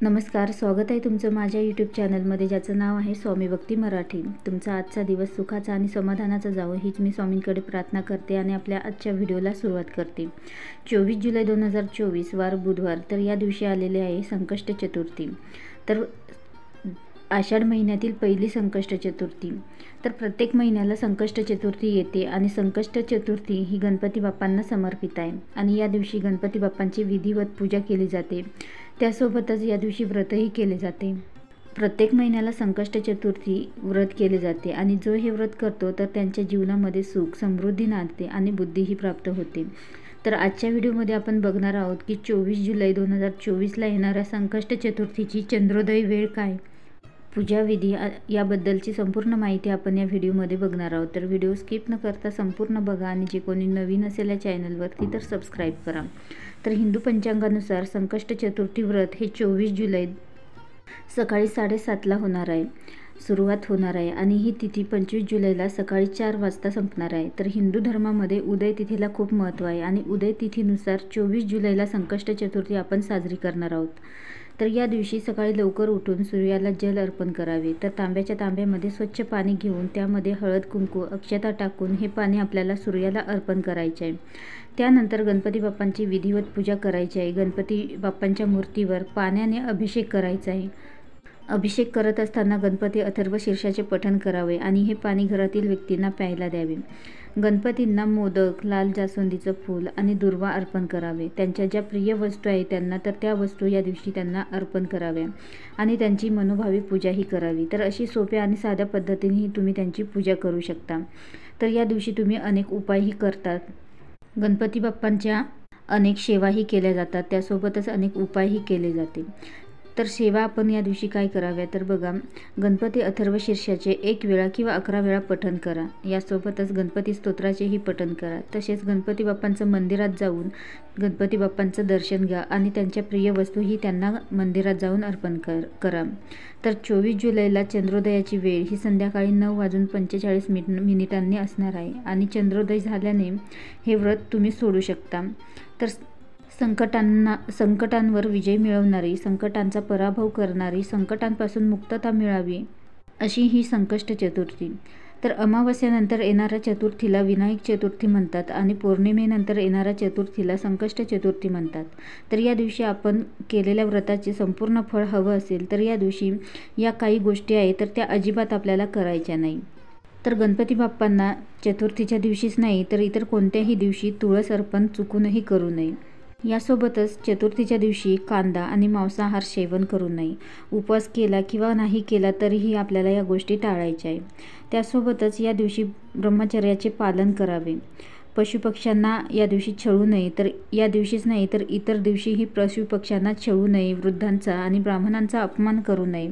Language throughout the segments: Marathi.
नमस्कार, स्वागत आहे तुमचं माझ्या यूट्यूब चॅनलमध्ये, ज्याचं नाव आहे स्वामी भक्ती मराठी। तुमचा आजचा दिवस सुखाचा आणि समाधानाचा जावो हीच मी स्वामींकडे प्रार्थना करते आणि आपल्या आजच्या व्हिडिओला सुरुवात करते। 24 जुलै 2024 वार बुधवार। तर या दिवशी आलेले आहे संकष्ट चतुर्थी। तर आषाढ महिन्यातील पहिली संकष्ट चतुर्थी। तर प्रत्येक महिन्याला संकष्ट चतुर्थी येते आणि संकष्ट चतुर्थी ही गणपती बाप्पांना समर्पित आहे आणि या दिवशी गणपती बाप्पांची विधिवत पूजा केली जाते। त्यासोबतच या दिवशी व्रतही केले जाते। प्रत्येक महिन्याला संकष्ट चतुर्थी व्रत केले जाते आणि जो हे व्रत करतो तर त्यांच्या जीवनामध्ये सुख समृद्धी नांदते आणि बुद्धीही प्राप्त होते। तर आजच्या व्हिडिओमध्ये आपण बघणार आहोत की 24 जुलै 2024ला येणाऱ्या संकष्ट चतुर्थीची चंद्रोदय वेळ काय, पूजाविधी याबद्दलची संपूर्ण माहिती आपण या व्हिडिओमध्ये बघणार आहोत। तर व्हिडिओ स्किप न करता संपूर्ण बघा आणि जे कोणी नवीन असेल या चॅनलवरती तर सबस्क्राईब करा। तर हिंदू पंचांगानुसार संकष्ट चतुर्थी व्रत हे 24 जुलै सकाळी 7:30ला होणार आहे, सुरुवात होणार आहे आणि ही तिथी 25 जुलैला सकाळी 4 वाजता संपणार आहे। तर हिंदू धर्मामध्ये उदय तिथीला खूप महत्त्व आहे आणि उदय तिथीनुसार 24 जुलैला संकष्ट चतुर्थी आपण साजरी करणार आहोत। तर या दिवशी सकाळी लवकर उठून सूर्याला जल अर्पण करावे। तर तांब्याच्या तांब्यामध्ये स्वच्छ पाणी घेऊन त्यामध्ये हळद कुंकू अक्षता टाकून हे पाणी आपल्याला सूर्याला अर्पण करायचे आहे। त्यानंतर गणपती बाप्पांची विधिवत पूजा करायची आहे। गणपती बाप्पांच्या मूर्तीवर पाण्याने अभिषेक करायचा आहे। अभिषेक करत असताना गणपती अथर्व शीर्षाचे पठण करावे आणि हे पाणी घरातील व्यक्तींना प्यायला द्यावे। गणपतींना मोदक, लाल जास्वंदीचं फूल आणि दुर्वा अर्पण करावे। त्यांच्या ज्या प्रिय वस्तू आहेत त्यांना तर त्या वस्तू या दिवशी त्यांना अर्पण कराव्या आणि त्यांची मनोभावी पूजाही करावी। तर अशी सोप्या आणि साध्या पद्धतीनेही तुम्ही त्यांची पूजा करू शकता। तर या दिवशी तुम्ही अनेक उपायही करतात, गणपती बाप्पांच्या अनेक सेवाही केल्या जातात, त्यासोबतच अनेक उपायही केले जाते। तर सेवा आपण या दिवशी काय कराव्या तर बघा, गणपती अथर्व शीर्षाचे 1 वेळा किंवा 11 वेळा पठण करा। यासोबतच गणपती स्तोत्राचेही पठण करा। तसेच गणपती बाप्पांचं मंदिरात जाऊन गणपती बाप्पांचं दर्शन घ्या आणि त्यांच्या प्रिय वस्तूही त्यांना मंदिरात जाऊन अर्पण करा। तर 24 जुलैला चंद्रोदयाची वेळ ही संध्याकाळी 9:45 असणार आहे आणि चंद्रोदय झाल्याने हे व्रत तुम्ही सोडू शकता। तर संकटांवर विजय मिळवणारी, संकटांचा पराभव करणारी, संकटांपासून मुक्तता मिळावी अशी ही संकष्ट चतुर्थी। तर अमावस्येनंतर येणाऱ्या चतुर्थीला विनायक चतुर्थी म्हणतात आणि पौर्णिमेनंतर येणाऱ्या चतुर्थीला संकष्ट चतुर्थी म्हणतात। तर या दिवशी आपण केलेल्या व्रताचे संपूर्ण फळ हवं असेल तर या दिवशी या काही गोष्टी आहेत तर त्या अजिबात आपल्याला करायच्या नाही। तर गणपती बाप्पांना चतुर्थीच्या दिवशीच नाही तर इतर कोणत्याही दिवशी तुळस अर्पण चुकूनही करू नये। यासोबतच चतुर्थीच्या दिवशी कांदा आणि मांसाहार सेवन करू नये। उपवास केला किंवा नाही केला तरीही आपल्याला या गोष्टी टाळायच्या आहे। त्यासोबतच या दिवशी ब्रह्मचर्याचे पालन करावे। पशुपक्ष्यांना या दिवशी छळू नये। तर या दिवशीच नाही तर इतर दिवशीही पशुपक्ष्यांना छळू नये, वृद्धांचा आणि ब्राह्मणांचा अपमान करू नये।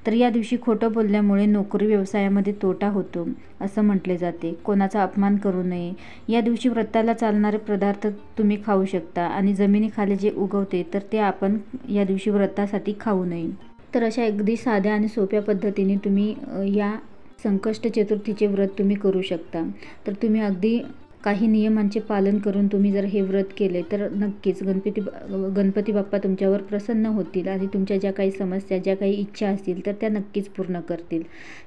तर या दिवशी खोटं बोलल्यामुळे नोकरी व्यवसायामध्ये तोटा होतो असं म्हटले जाते। कोणाचा अपमान करू नये। या दिवशी व्रताला चालणारे पदार्थ तुम्ही खाऊ शकता आणि जमिनीखाली जे उगवते तर ते आपण या दिवशी व्रतासाठी खाऊ नये। तर अशा अगदी साध्या आणि सोप्या पद्धतीने तुम्ही या संकष्ट चतुर्थीचे व्रत तुम्ही करू शकता। तर तुम्ही अगदी काही नियमांचे पालन करून तुम्ही जर हे व्रत केले तर नक्कीच गणपती बाप्पा तुमच्यावर प्रसन्न होतील आणि तुमच्या ज्या काही समस्या, ज्या काही इच्छा असतील तर त्या नक्कीच पूर्ण करतील।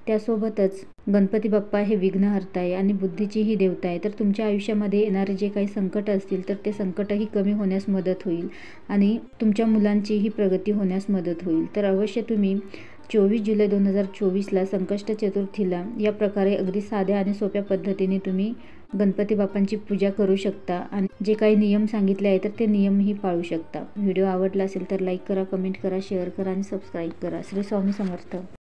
त्यासोबतच गणपती बाप्पा हे विघ्नहर्ता आहे आणि बुद्धीचीही देवता आहे। तर तुमच्या आयुष्यामध्ये येणारे जे काही संकट असतील तर ते संकटही कमी होण्यास मदत होईल आणि तुमच्या मुलांचीही प्रगती होण्यास मदत होईल। तर अवश्य तुम्ही 24 जुलै 2024ला संकष्ट चतुर्थीला या प्रकारे अगदी साध्या आणि सोप्या पद्धतीने तुम्ही गणपती बाप्पांची पूजा करू शकता आणि जे काही नियम सांगितले आहे तर ते नियमही पाळू शकता। व्हिडिओ आवडला असेल तर लाईक करा, कमेंट करा, शेअर करा आणि सबस्क्राईब करा। श्री स्वामी समर्थ।